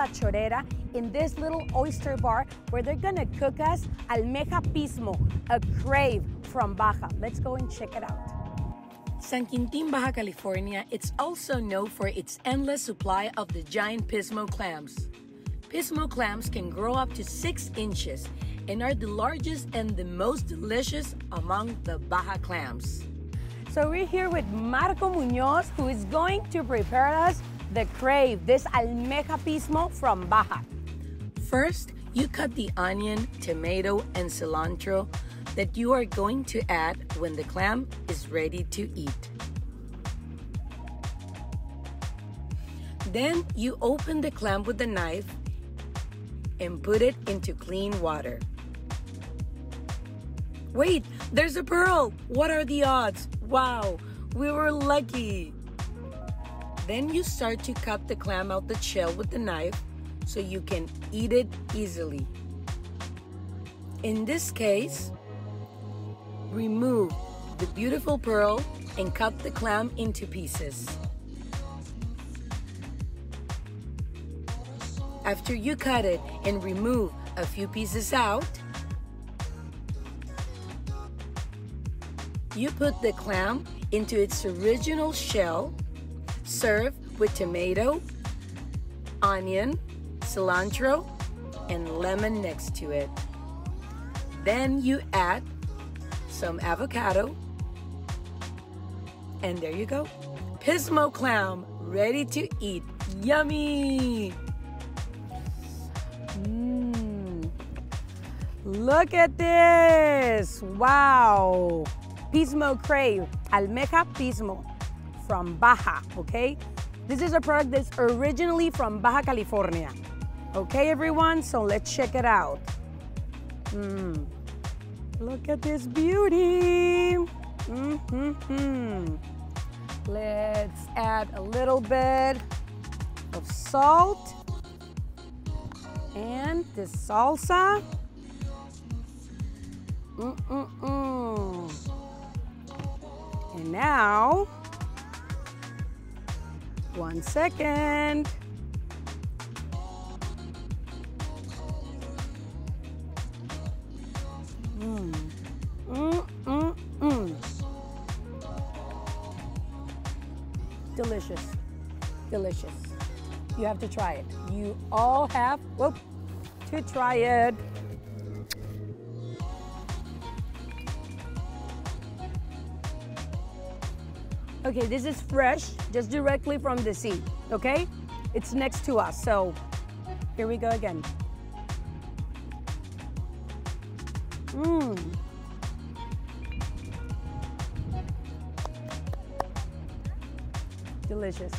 La Chorera in this little oyster bar where they're gonna cook us almeja pismo, a crave from Baja. Let's go and check it out. San Quintin, Baja California, it's also known for its endless supply of the giant Pismo clams. Pismo clams can grow up to 6 inches and are the largest and the most delicious among the Baja clams. So we're here with Marco Muñoz, who is going to prepare us the crave, this almeja pismo from Baja. First, you cut the onion, tomato, and cilantro that you are going to add when the clam is ready to eat. Then you open the clam with a knife and put it into clean water. Wait, there's a pearl! What are the odds? Wow, we were lucky! Then you start to cut the clam out the shell with the knife so you can eat it easily. In this case, remove the beautiful pearl and cut the clam into pieces. After you cut it and remove a few pieces out, you put the clam into its original shell. Serve with tomato, onion, cilantro, and lemon next to it. Then you add some avocado, and there you go. Pismo clam, ready to eat. Yummy! Look at this! Wow! Pismo crave, almeja pismo from Baja, okay? This is a product that's originally from Baja California. Okay, everyone? So let's check it out. Look at this beauty. Let's add a little bit of salt and this salsa. And now, 1 second. Delicious, delicious. You have to try it. You all have to try it. Okay, this is fresh, just directly from the sea, okay? It's next to us, so here we go again. Delicious.